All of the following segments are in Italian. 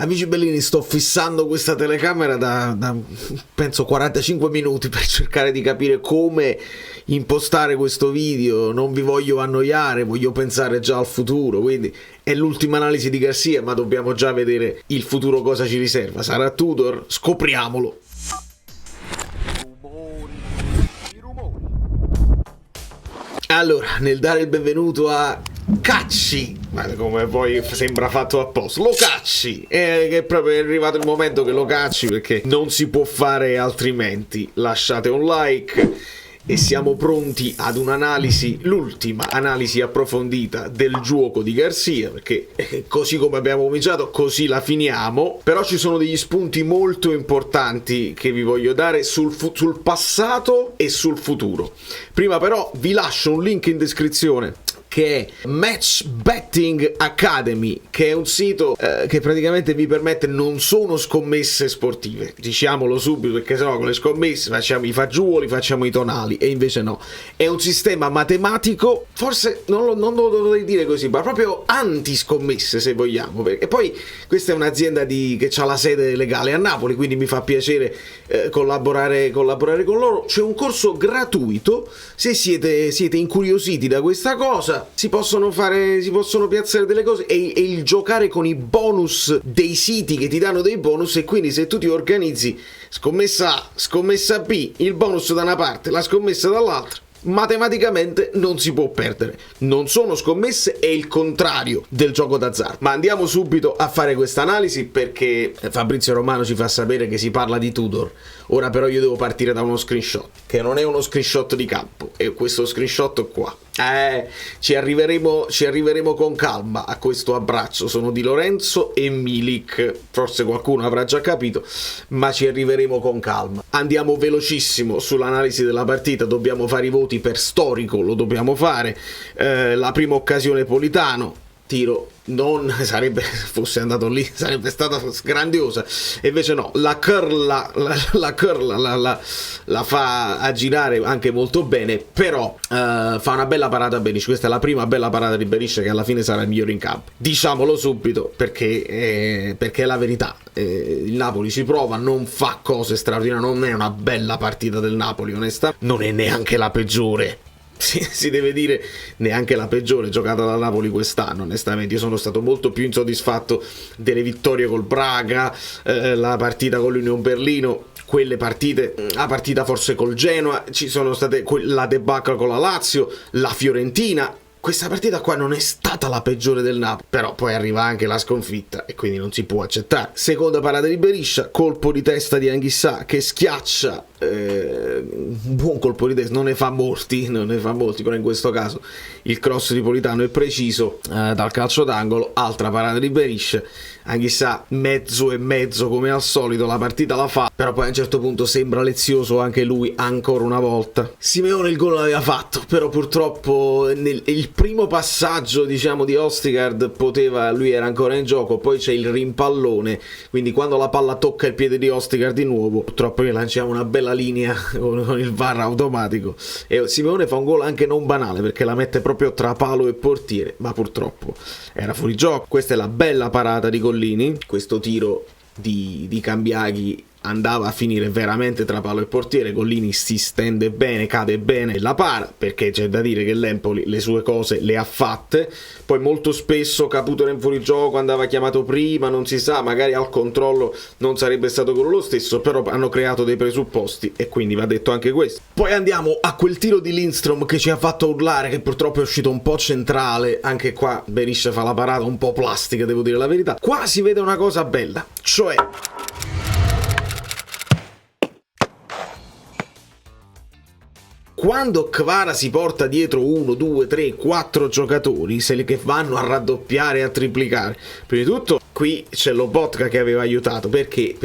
Amici bellini, sto fissando questa telecamera da penso 45 minuti per cercare di capire come impostare questo video. Non vi voglio annoiare, voglio pensare già al futuro, quindi è l'ultima analisi di Garcia, ma dobbiamo già vedere il futuro cosa ci riserva. Sarà Tudor? Scopriamolo. Allora, nel dare il benvenuto a Cacci, ma come poi sembra fatto apposta, lo cacci, che è proprio arrivato il momento che lo cacci, perché non si può fare altrimenti. Lasciate un like e siamo pronti ad un'analisi, l'ultima analisi approfondita del gioco di Garcia, perché così come abbiamo cominciato così la finiamo. Però ci sono degli spunti molto importanti che vi voglio dare sul passato e sul futuro. Prima però vi lascio un link in descrizione, che è Match Betting Academy, che è un sito che praticamente vi permette, non sono scommesse sportive, diciamolo subito, perché sennò con le scommesse facciamo i fagioli, facciamo i tonali, e invece no, è un sistema matematico, forse non lo dovrei dire così, ma proprio anti-scommesse, se vogliamo. E poi questa è un'azienda che ha la sede legale a Napoli, quindi mi fa piacere collaborare con loro. C'è un corso gratuito, se siete incuriositi da questa cosa. Si possono piazzare delle cose e il giocare con i bonus dei siti che ti danno dei bonus, e quindi se tu ti organizzi scommessa A, scommessa B, il bonus da una parte, la scommessa dall'altra, matematicamente non si può perdere. Non sono scommesse, è il contrario del gioco d'azzardo. Ma andiamo subito a fare questa analisi, perché Fabrizio Romano ci fa sapere che si parla di Tudor. Ora però io devo partire da uno screenshot, che non è uno screenshot di campo, è questo screenshot qua. Ci arriveremo con calma a questo abbraccio. Sono Di Lorenzo e Milik, forse qualcuno avrà già capito, ma ci arriveremo con calma. Andiamo velocissimo sull'analisi della partita, dobbiamo fare i voti per storico, lo dobbiamo fare. La prima occasione Politano, tiro, non sarebbe, fosse andato lì sarebbe stata grandiosa, e invece no, la curl la fa aggirare anche molto bene, però fa una bella parata Berisha. Questa è la prima bella parata di Berisha, che alla fine sarà il migliore in campo, diciamolo subito, perché è la verità. Il Napoli ci prova, non fa cose straordinarie, non è una bella partita del Napoli, onestamente non è neanche la peggiore, si deve dire, neanche la peggiore giocata da Napoli quest'anno. Onestamente io sono stato molto più insoddisfatto delle vittorie col Braga, la partita con l'Union Berlino, quelle partite, la partita forse col Genoa, ci sono state la debacle con la Lazio, la Fiorentina. Questa partita qua non è stata la peggiore del Napoli, però poi arriva anche la sconfitta e quindi non si può accettare. Seconda parata di Berisha, colpo di testa di Anguissa che schiaccia, un buon colpo di testa, non ne fa molti, però in questo caso il cross di Politano è preciso dal calcio d'angolo. Altra parata di Berisha, Anguissa mezzo e mezzo come al solito, la partita la fa, però poi a un certo punto sembra lezioso anche lui ancora una volta. Simeone il gol l'aveva fatto, però purtroppo il primo passaggio, diciamo, di Østigård lui era ancora in gioco, poi c'è il rimpallone, quindi quando la palla tocca il piede di Østigård di nuovo, purtroppo noi lanciamo una bella linea con il VAR automatico e Simeone fa un gol anche non banale, perché la mette proprio tra palo e portiere, ma purtroppo era fuori gioco. Questa è la bella parata di Gollini, questo tiro di Cambiaghi andava a finire veramente tra palo e portiere. Gollini si stende bene, cade bene e la para, perché c'è da dire che l'Empoli le sue cose le ha fatte. Poi molto spesso Caputo era in fuorigioco, andava chiamato prima, non si sa, magari al controllo non sarebbe stato quello lo stesso, però hanno creato dei presupposti e quindi va detto anche questo. Poi andiamo a quel tiro di Lindstrom che ci ha fatto urlare, che purtroppo è uscito un po' centrale. Anche qua Berisha fa la parata un po' plastica, devo dire la verità. Qua si vede una cosa bella, cioè quando Kvara si porta dietro 1, 2, 3, 4 giocatori, che vanno a raddoppiare e a triplicare. Prima di tutto qui c'è Lobotka che aveva aiutato, perché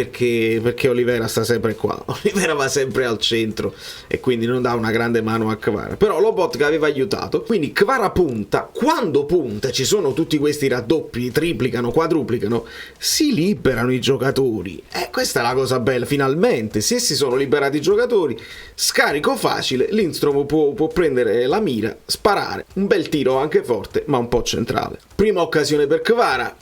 Olivera sta sempre qua, Olivera va sempre al centro e quindi non dà una grande mano a Kvara, però Lobotka aveva aiutato, quindi Kvara punta. Quando punta ci sono tutti questi raddoppi, triplicano, quadruplicano, si liberano i giocatori, questa è la cosa bella. Finalmente, se si sono liberati i giocatori, scarico facile, Lindstrom può prendere la mira, sparare un bel tiro anche forte ma un po' centrale. Prima occasione per Kvara,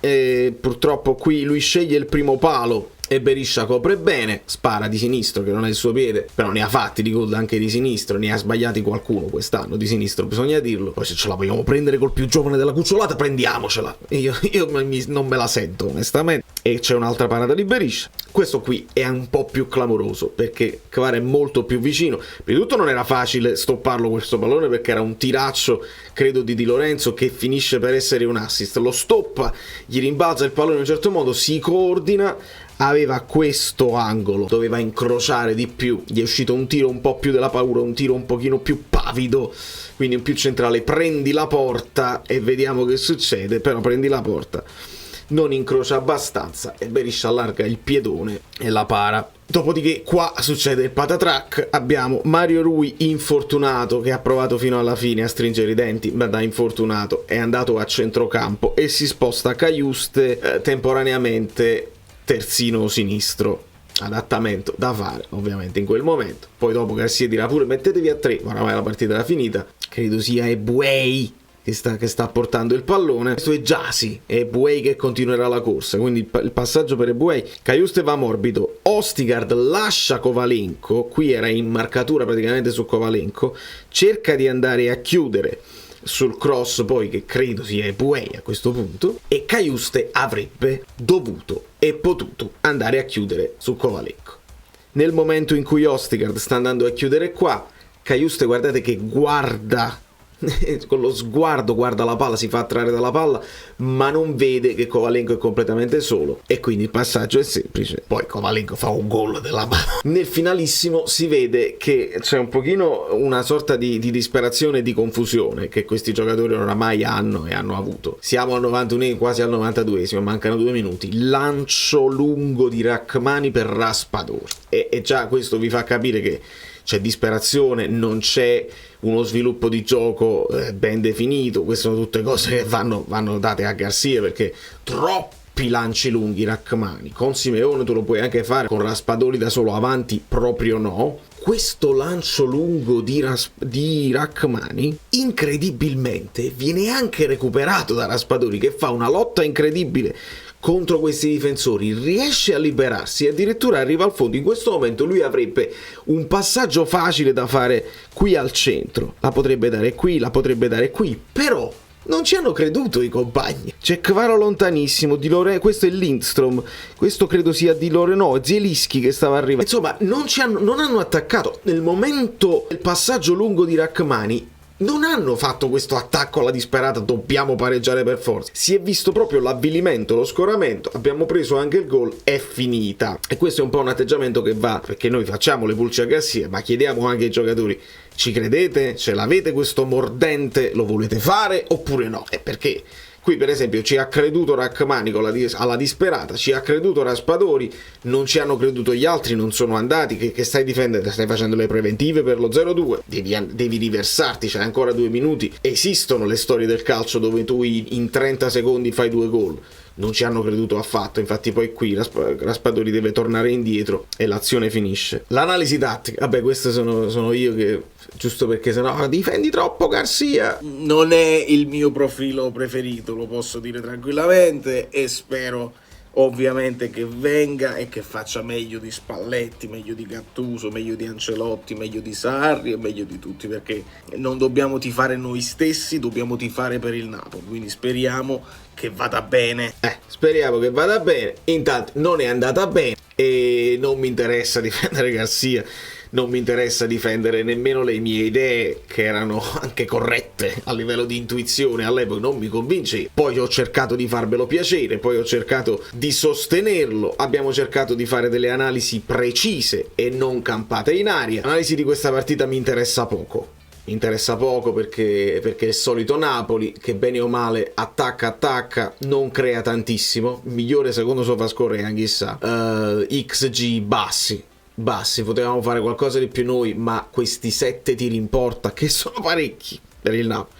purtroppo purtroppo qui lui sceglie il primo palo e Berisha copre bene, spara di sinistro che non è il suo piede, però ne ha fatti di gol anche di sinistro, ne ha sbagliati qualcuno quest'anno di sinistro, bisogna dirlo. Poi se ce la vogliamo prendere col più giovane della cucciolata, prendiamocela. Io non me la sento onestamente. E c'è un'altra parata di Berisha. Questo qui è un po' più clamoroso perché Kvara è molto più vicino. Prima di tutto non era facile stopparlo questo pallone perché era un tiraccio, credo, di Di Lorenzo che finisce per essere un assist. Lo stoppa, gli rimbalza il pallone in un certo modo, si coordina, aveva questo angolo, doveva incrociare di più, gli è uscito un tiro un po' più della paura, un tiro un pochino più pavido, quindi un più centrale. Prendi la porta e vediamo che succede, però prendi la porta, non incrocia abbastanza e Berisha allarga il piedone e la para. Dopodiché qua succede il patatrack, abbiamo Mario Rui infortunato che ha provato fino alla fine a stringere i denti, ma da infortunato è andato a centrocampo e si sposta Cajuste temporaneamente terzino sinistro. Adattamento da fare ovviamente in quel momento. Poi dopo Garcia dirà pure mettetevi a 3, ma oramai la partita era finita. Credo sia Eboué che sta portando il pallone. Questo è Gyasi, è Eboué che continuerà la corsa, quindi il passaggio per Eboué. Cajuste va morbido, Ostigard lascia Kovalenko, qui era in marcatura praticamente su Kovalenko, cerca di andare a chiudere sul cross poi che credo sia Eboué a questo punto, e Cajuste avrebbe dovuto e potuto andare a chiudere su Kovalenko. Nel momento in cui Ostigard sta andando a chiudere qua, Cajuste guardate che guarda con lo sguardo, guarda la palla, si fa attrarre dalla palla, ma non vede che Kovalenko è completamente solo e quindi il passaggio è semplice. Poi Kovalenko fa un gol della palla. Nel finalissimo si vede che c'è un pochino una sorta di disperazione e di confusione che questi giocatori oramai hanno e hanno avuto. Siamo al 91, quasi al 92esimo, mancano 2 minuti. Lancio lungo di Rachmani per Raspadori e già questo vi fa capire che c'è disperazione, non c'è uno sviluppo di gioco ben definito. Queste sono tutte cose che vanno date a Garcia perché troppi lanci lunghi Rachmani. Con Simeone tu lo puoi anche fare, con Raspadori da solo avanti proprio no. Questo lancio lungo di Rachmani incredibilmente viene anche recuperato da Raspadori che fa una lotta incredibile contro questi difensori, riesce a liberarsi e addirittura arriva al fondo. In questo momento lui avrebbe un passaggio facile da fare qui al centro, la potrebbe dare qui, però non ci hanno creduto i compagni. C'è Kvara lontanissimo, questo è Lindstrom, questo credo sia è Zielinski che stava arrivando. Insomma, non hanno attaccato. Nel momento del passaggio lungo di Rachmani non hanno fatto questo attacco alla disperata, dobbiamo pareggiare per forza. Si è visto proprio l'avvilimento, lo scoramento, abbiamo preso anche il gol, è finita. E questo è un po' un atteggiamento che va, perché noi facciamo le pulce a Garcia, ma chiediamo anche ai giocatori: ci credete? Ce l'avete questo mordente? Lo volete fare oppure no? E perché? Qui per esempio ci ha creduto Rachmani alla disperata, ci ha creduto Raspadori, non ci hanno creduto gli altri, non sono andati. Che stai difendendo? Stai facendo le preventive per lo 0-2, devi riversarti, c'è ancora 2 minuti. Esistono le storie del calcio dove tu in 30 secondi fai 2 gol. Non ci hanno creduto affatto, infatti poi qui Raspadori deve tornare indietro e l'azione finisce. L'analisi tattica, vabbè, questo sono io che, giusto perché sennò difendi troppo Garcia. Non è il mio profilo preferito, lo posso dire tranquillamente, e spero ovviamente che venga e che faccia meglio di Spalletti, meglio di Gattuso, meglio di Ancelotti, meglio di Sarri e meglio di tutti, perché non dobbiamo tifare noi stessi, dobbiamo tifare per il Napoli, quindi speriamo che vada bene. Speriamo che vada bene. Intanto non è andata bene e non mi interessa difendere Garcia, non mi interessa difendere nemmeno le mie idee, che erano anche corrette a livello di intuizione, all'epoca non mi convince. Poi ho cercato di farvelo piacere, poi ho cercato di sostenerlo, abbiamo cercato di fare delle analisi precise e non campate in aria. L'analisi di questa partita mi interessa poco. Mi interessa poco perché è il solito Napoli che bene o male attacca, non crea tantissimo. Migliore secondo SofaScore è Anghissà. XG bassi, potevamo fare qualcosa di più noi, ma questi 7 tiri in porta, che sono parecchi per il Napoli,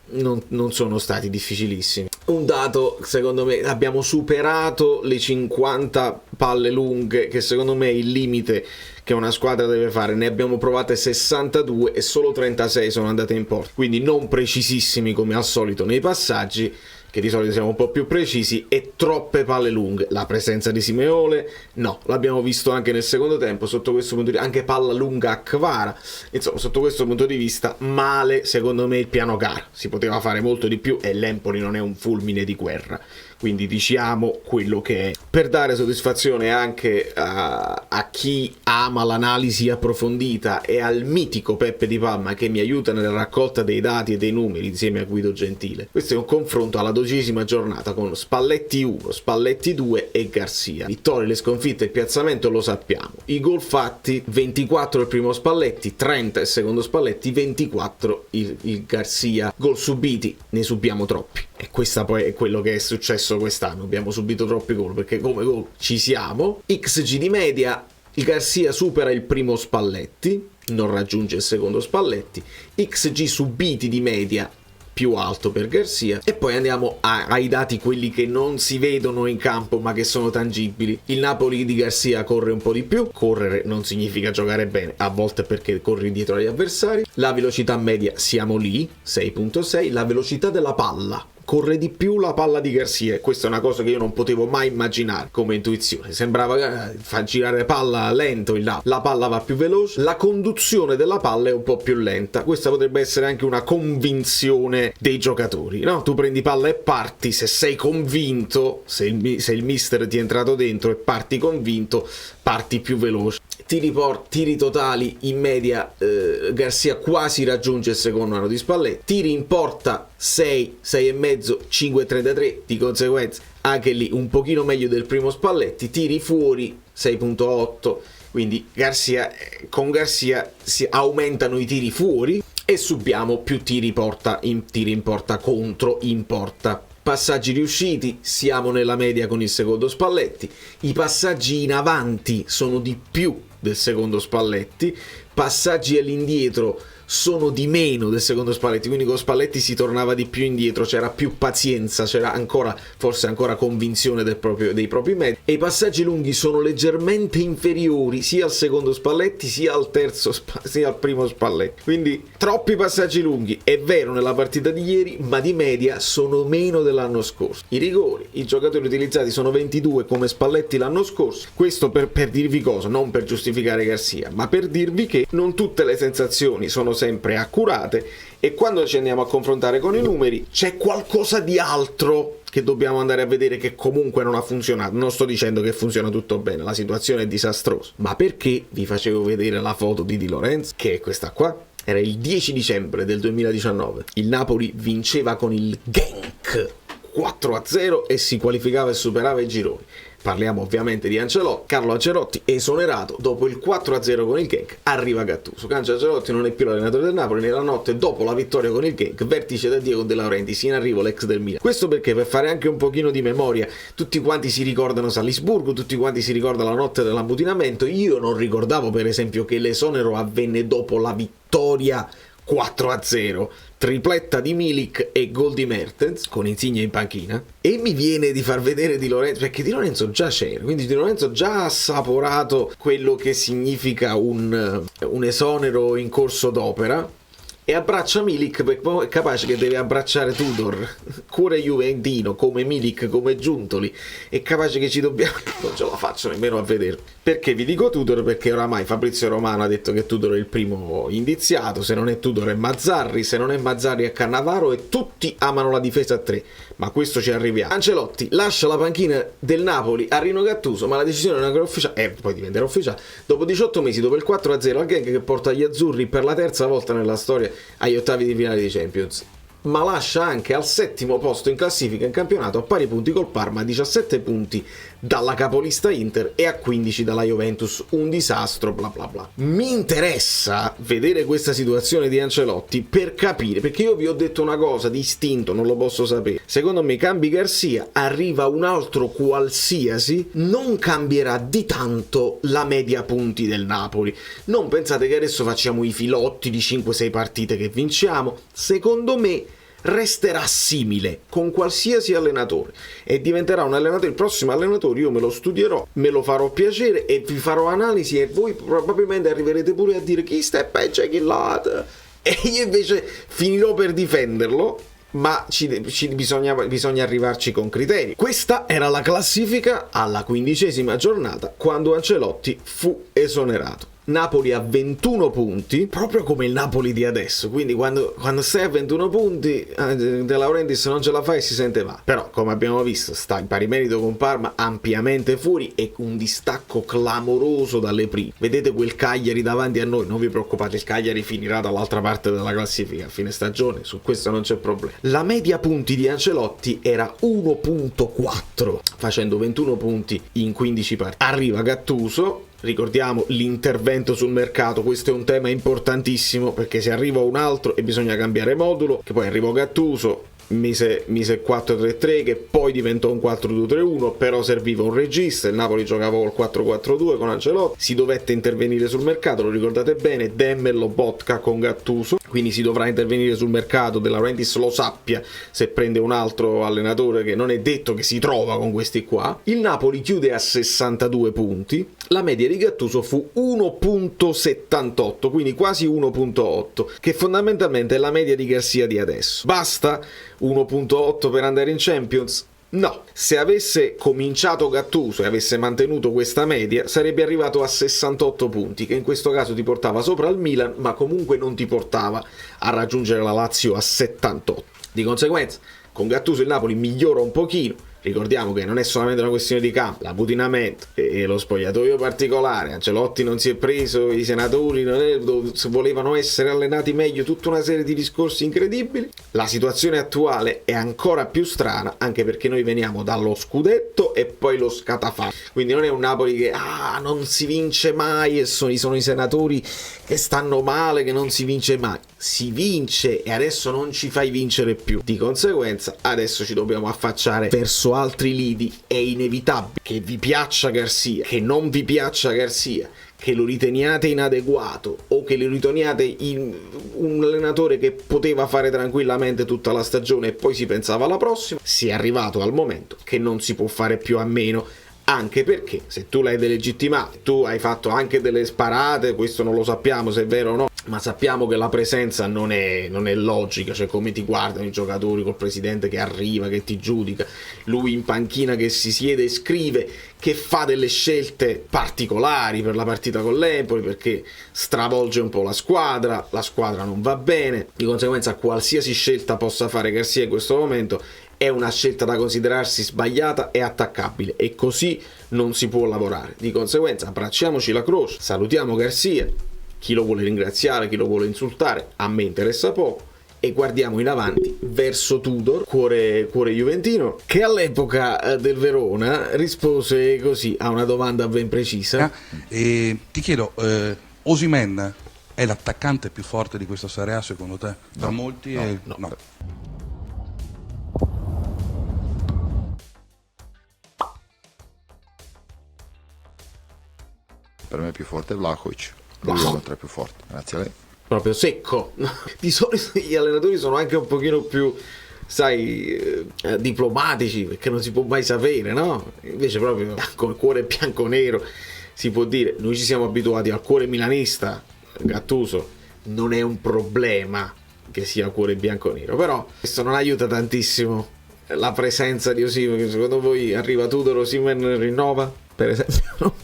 non sono stati difficilissimi. Un dato, secondo me, abbiamo superato le 50 palle lunghe, che secondo me è il limite che una squadra deve fare. Ne abbiamo provate 62 e solo 36 sono andate in porta, quindi non precisissimi come al solito nei passaggi. che di solito siamo un po' più precisi, e troppe palle lunghe. La presenza di Simeone, no, l'abbiamo visto anche nel secondo tempo, sotto questo punto di vista, anche palla lunga a Kvara, insomma, sotto questo punto di vista, male secondo me il piano gara, si poteva fare molto di più e l'Empoli non è un fulmine di guerra, quindi diciamo quello che è. Per dare soddisfazione anche a chi ama l'analisi approfondita e al mitico Peppe Di Palma che mi aiuta nella raccolta dei dati e dei numeri insieme a Guido Gentile, questo è un confronto alla 12ª giornata con Spalletti 1, Spalletti 2 e Garcia. Vittorie, le sconfitte, il piazzamento lo sappiamo. I gol fatti: 24 il primo Spalletti, 30 il secondo Spalletti, 24 il Garcia. Gol subiti, ne subiamo troppi. E questa poi è quello che è successo quest'anno, abbiamo subito troppi gol perché come gol ci siamo. XG di media, il Garcia supera il primo Spalletti, non raggiunge il secondo Spalletti. XG subiti di media più alto per Garcia. E poi andiamo ai dati, quelli che non si vedono in campo ma che sono tangibili. Il Napoli di Garcia corre un po' di più, correre non significa giocare bene, a volte perché corri dietro agli avversari. La velocità media siamo lì, 6.6. La velocità della palla, corre di più la palla di Garcia, e questa è una cosa che io non potevo mai immaginare come intuizione. Sembrava fa girare palla lento, la palla va più veloce, la conduzione della palla è un po' più lenta. Questa potrebbe essere anche una convinzione dei giocatori, no? Tu prendi palla e parti, se sei convinto, se il mister ti è entrato dentro e parti convinto, parti più veloce. Tiri totali in media, Garcia quasi raggiunge il secondo anno di Spalletti. Tiri in porta 6, 6,5, 5,33, di conseguenza anche lì un pochino meglio del primo Spalletti. Tiri fuori 6,8, quindi con Garcia si aumentano i tiri fuori e subiamo più tiri in porta contro in porta. Passaggi riusciti, siamo nella media con il secondo Spalletti. I passaggi in avanti sono di più del secondo Spalletti, passaggi all'indietro sono di meno del secondo Spalletti, quindi con Spalletti si tornava di più indietro, c'era più pazienza, c'era forse ancora convinzione dei propri mezzi, e i passaggi lunghi sono leggermente inferiori sia al secondo Spalletti sia al primo Spalletti, quindi troppi passaggi lunghi, è vero nella partita di ieri, ma di media sono meno dell'anno scorso. I rigori, i giocatori utilizzati sono 22 come Spalletti l'anno scorso, questo per dirvi cosa, non per giustificare Garcia, ma per dirvi che non tutte le sensazioni sono sempre accurate, e quando ci andiamo a confrontare con i numeri c'è qualcosa di altro che dobbiamo andare a vedere che comunque non ha funzionato. Non sto dicendo che funziona tutto bene, la situazione è disastrosa, ma perché vi facevo vedere la foto di Lorenzo, che è questa qua. Era il 10 dicembre del 2019, il Napoli vinceva con il Genk 4-0 e si qualificava e superava i gironi. Parliamo ovviamente di Ancelotti. Carlo Ancelotti esonerato dopo il 4-0 con il Genk, arriva Gattuso. Ancelotti non è più l'allenatore del Napoli. Nella notte dopo la vittoria con il Genk, vertice da Diego De Laurentiis, in arrivo l'ex del Milan. Questo perché, per fare anche un pochino di memoria, tutti quanti si ricordano Salisburgo, tutti quanti si ricordano la notte dell'ammutinamento. Io non ricordavo per esempio che l'esonero avvenne dopo la vittoria 4-0, tripletta di Milik e gol di Mertens con Insigne in panchina, e mi viene di far vedere Di Lorenzo, perché Di Lorenzo già c'era, quindi Di Lorenzo già ha assaporato quello che significa un esonero in corso d'opera, e abbraccia Milik, perché è capace che deve abbracciare Tudor, cuore juventino come Milik, come Giuntoli, è capace che ci dobbiamo, non ce la faccio nemmeno a vedere. Perché vi dico Tudor? Perché oramai Fabrizio Romano ha detto che Tudor è il primo indiziato, se non è Tudor è Mazzarri, se non è Mazzarri è Cannavaro, e tutti amano la difesa a 3, ma questo ci arriviamo. Ancelotti lascia la panchina del Napoli a Rino Gattuso, ma la decisione non è ancora ufficiale, poi diventerà ufficiale dopo 18 mesi, dopo il 4-0 al Genk che porta gli azzurri per la terza volta nella storia agli ottavi di finale di Champions, ma lascia anche al 7° posto in classifica in campionato a pari punti col Parma, a 17 punti dalla capolista Inter e a 15 dalla Juventus. Un disastro, bla bla bla. Mi interessa vedere questa situazione di Ancelotti per capire, perché io vi ho detto una cosa di istinto, non lo posso sapere. Secondo me cambi Garcia, arriva un altro qualsiasi, non cambierà di tanto la media punti del Napoli. Non pensate che adesso facciamo i filotti di 5-6 partite che vinciamo. Secondo me resterà simile con qualsiasi allenatore e diventerà un allenatore, il prossimo allenatore io me lo studierò, me lo farò piacere e vi farò analisi, e voi probabilmente arriverete pure a dire chi sta peggio e chi l'ha, e io invece finirò per difenderlo ma bisogna arrivarci con criteri. Questa era la classifica alla 15ª giornata, quando Ancelotti fu esonerato. Napoli a 21 punti, proprio come il Napoli di adesso, quindi quando sei a 21 punti De Laurentiis non ce la fa e si sente male. Però come abbiamo visto sta in pari merito con Parma, ampiamente fuori e un distacco clamoroso dalle prime. Vedete quel Cagliari davanti a noi, non vi preoccupate, il Cagliari finirà dall'altra parte della classifica a fine stagione, su questo non c'è problema. La media punti di Ancelotti era 1.4 facendo 21 punti in 15 partite. Arriva Gattuso. Ricordiamo l'intervento sul mercato, questo è un tema importantissimo perché se arriva un altro e bisogna cambiare modulo, che poi arrivò Gattuso, mise 4-3-3 che poi diventò un 4-2-3-1, però serviva un regista, il Napoli giocava col 4-4-2 con Ancelotti, si dovette intervenire sul mercato, lo ricordate bene, Demmel Lobotka con Gattuso, quindi si dovrà intervenire sul mercato, De Laurentiis lo sappia se prende un altro allenatore che non è detto che si trova con questi qua. Il Napoli chiude a 62 punti, la media di Gattuso fu 1.78, quindi quasi 1.8, che fondamentalmente è la media di Garcia di adesso. Basta 1.8 per andare in Champions? No, se avesse cominciato Gattuso e avesse mantenuto questa media sarebbe arrivato a 68 punti, che in questo caso ti portava sopra il Milan, ma comunque non ti portava a raggiungere la Lazio a 78. Di conseguenza, con Gattuso il Napoli migliora un pochino. Ricordiamo che non è solamente una questione di campo, l'abbutinamento e lo spogliatoio particolare. Ancelotti non si è preso, i senatori volevano essere allenati meglio, tutta una serie di discorsi incredibili. La situazione attuale è ancora più strana, anche perché noi veniamo dallo scudetto e poi lo scatafascio. Quindi non è un Napoli che non si vince mai e sono i senatori che stanno male, che non si vince mai. Si vince e adesso non ci fai vincere più. Di conseguenza adesso ci dobbiamo affacciare verso altri lidi. È inevitabile che vi piaccia Garcia, che non vi piaccia Garcia, che lo riteniate inadeguato o che lo riteniate un allenatore che poteva fare tranquillamente tutta la stagione e poi si pensava alla prossima. Si è arrivato al momento che non si può fare più a meno, anche perché se tu l'hai delegittimato, tu hai fatto anche delle sparate, questo non lo sappiamo se è vero o no, ma sappiamo che la presenza non è logica, cioè come ti guardano i giocatori col presidente che arriva, che ti giudica, lui in panchina che si siede e scrive, che fa delle scelte particolari per la partita con l'Empoli perché stravolge un po' la squadra non va bene, di conseguenza qualsiasi scelta possa fare Garcia in questo momento è una scelta da considerarsi sbagliata e attaccabile e così non si può lavorare. Di conseguenza abbracciamoci la croce, salutiamo Garcia, chi lo vuole ringraziare, chi lo vuole insultare, a me interessa poco, e guardiamo in avanti verso Tudor, cuore juventino, che all'epoca del Verona rispose così a una domanda ben precisa. E ti chiedo, Osimhen è l'attaccante più forte di questa Serie A secondo te? Da molti? No. Per me è più forte Vlahovic, lui è uno tra i più forti, grazie a lei. Proprio secco. Di solito gli allenatori sono anche un pochino più, sai, diplomatici, perché non si può mai sapere, no? Invece proprio con il cuore bianco-nero si può dire. Noi ci siamo abituati al cuore milanista, Gattuso non è un problema che sia cuore bianco-nero, però questo non aiuta tantissimo la presenza di Osimhen. Secondo voi arriva Tudor, Osimhen rinnova, per esempio?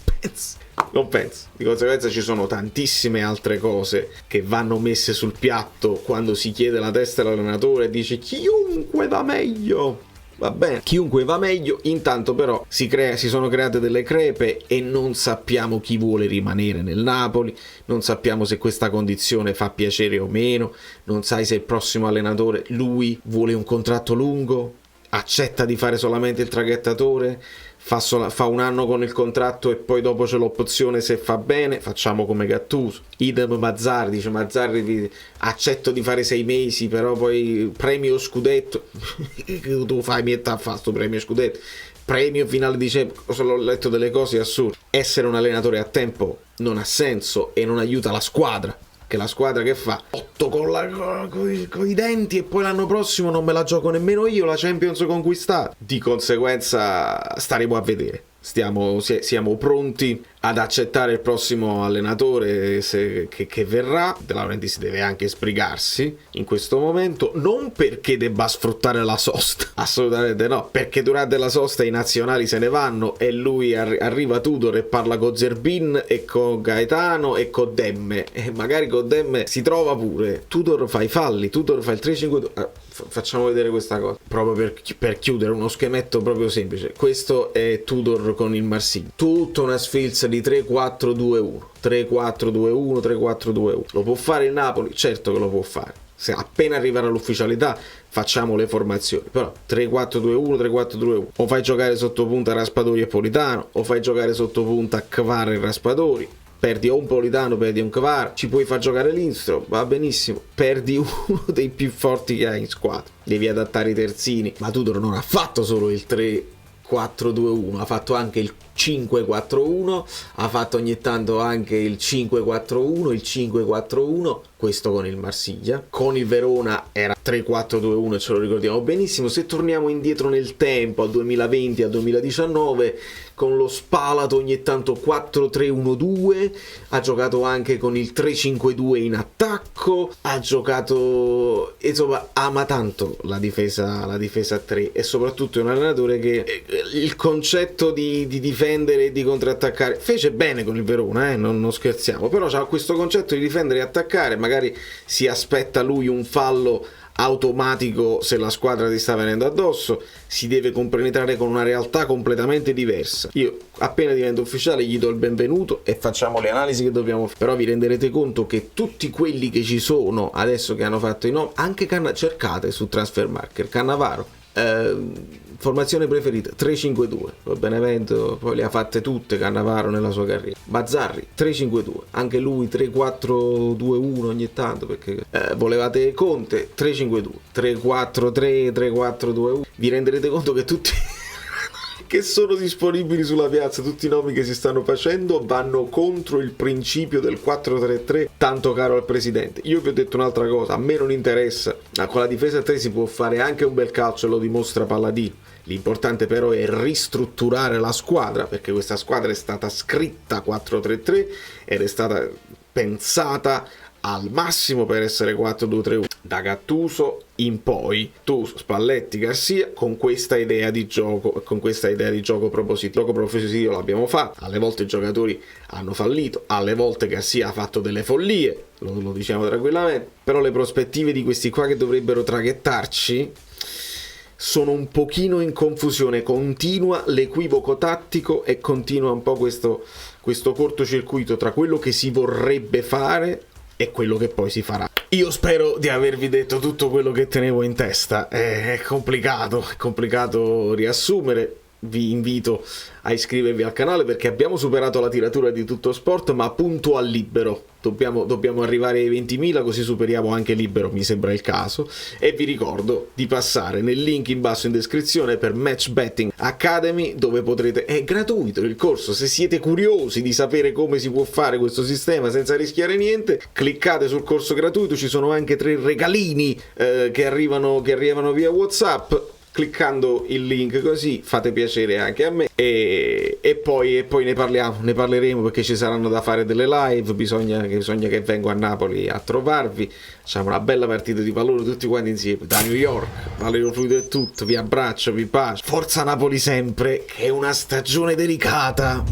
Non penso. Di conseguenza ci sono tantissime altre cose che vanno messe sul piatto quando si chiede la testa all'allenatore e dice chiunque va meglio. Va bene, chiunque va meglio, intanto però si sono create delle crepe e non sappiamo chi vuole rimanere nel Napoli, non sappiamo se questa condizione fa piacere o meno, non sai se il prossimo allenatore, lui vuole un contratto lungo, accetta di fare solamente il traghettatore, fa un anno con il contratto e poi dopo c'è l'opzione se fa bene, facciamo come Gattuso. Idem Mazzarri, dice Mazzarri accetto di fare 6 mesi però poi premio scudetto. Tu fai mietta a fare sto premio scudetto, premio finale dicembre, ho letto delle cose assurde. Essere un allenatore a tempo non ha senso e non aiuta la squadra, che la squadra che fa 8 con i denti e poi l'anno prossimo non me la gioco nemmeno io la Champions conquistata. Di conseguenza staremo a vedere. siamo pronti ad accettare il prossimo allenatore che verrà. De Laurentiis deve anche sbrigarsi in questo momento, non perché debba sfruttare la sosta, assolutamente no, perché durante la sosta i nazionali se ne vanno e lui arriva Tudor e parla con Zerbin e con Gaetano e con Demme, e magari con Demme si trova pure. Tudor fa i falli, Tudor fa il 3-5-2. Facciamo vedere questa cosa proprio per chiudere uno schemetto proprio semplice. Questo è Tudor con il Marsiglia, tutta una sfilza di 3-4-2-1, 3-4-2-1, 3-4-2-1. Lo può fare il Napoli? Certo che lo può fare, se appena arriverà l'ufficialità facciamo le formazioni, però 3-4-2-1, 3-4-2-1, o fai giocare sotto punta Raspadori e Politano, o fai giocare sotto punta Kvara e Raspadori. Perdi o un Politano, perdi un Kvara, ci puoi far giocare Lindstrom, va benissimo, perdi uno dei più forti che hai in squadra, devi adattare i terzini. Ma Tudor non ha fatto solo il 3-4-2-1, ha fatto anche il 5-4-1, ha fatto ogni tanto anche il 5-4-1, il 5-4-1, questo con il Marsiglia. Con il Verona era 3-4-2-1, ce lo ricordiamo benissimo. Se torniamo indietro nel tempo, al 2020, al 2019, con lo Spalato ogni tanto 4-3-1-2, ha giocato anche con il 3-5-2 in attacco, ha giocato, insomma, ama tanto la difesa a 3, e soprattutto è un allenatore che il concetto di difendere e di contrattaccare fece bene con il Verona, non scherziamo, però c'ha questo concetto di difendere e attaccare. Magari si aspetta lui un fallo automatico se la squadra ti sta venendo addosso, si deve compenetrare con una realtà completamente diversa. Io appena divento ufficiale gli do il benvenuto e facciamo le analisi che dobbiamo fare, però vi renderete conto che tutti quelli che ci sono adesso che hanno fatto i nomi, anche cercate su Transfermarkt Cannavaro, formazione preferita 3-5-2, Benevento poi le ha fatte tutte Cannavaro nella sua carriera. Bazzarri 3-5-2, anche lui 3-4-2-1 ogni tanto, perché volevate Conte 3-5-2, 3-4-3, 3-4-2-1. Vi renderete conto che tutti che sono disponibili sulla piazza, tutti i nomi che si stanno facendo vanno contro il principio del 4-3-3 tanto caro al presidente. Io vi ho detto un'altra cosa, a me non interessa, ma con la difesa a 3 si può fare anche un bel calcio, lo dimostra Palladino. L'importante però è ristrutturare la squadra, perché questa squadra è stata scritta 4-3-3 ed è stata pensata al massimo per essere 4-2-3-1 da Gattuso in poi. Gattuso, Spalletti, Garcia, con questa idea di gioco propositivo. Gioco propositivo l'abbiamo fatto, alle volte i giocatori hanno fallito, alle volte Garcia ha fatto delle follie, lo diciamo tranquillamente, però le prospettive di questi qua che dovrebbero traghettarci sono un pochino in confusione. Continua l'equivoco tattico e continua un po' questo cortocircuito tra quello che si vorrebbe fare e quello che poi si farà. Io spero di avervi detto tutto quello che tenevo in testa. È complicato riassumere. Vi invito a iscrivervi al canale perché abbiamo superato la tiratura di Tutto Sport, ma punto al Libero. Dobbiamo arrivare ai 20.000, così superiamo anche Libero, mi sembra il caso. E vi ricordo di passare nel link in basso in descrizione per Match Betting Academy, dove potrete, è gratuito il corso, se siete curiosi di sapere come si può fare questo sistema senza rischiare niente, cliccate sul corso gratuito, ci sono anche 3 regalini che arrivano via WhatsApp. Cliccando il link così fate piacere anche a me e poi ne parleremo, perché ci saranno da fare delle live, bisogna che vengo a Napoli a trovarvi, facciamo una bella partita di pallone tutti quanti insieme da New York. Valerio Fluido è tutto, vi abbraccio, vi bacio, forza Napoli sempre, che è una stagione delicata.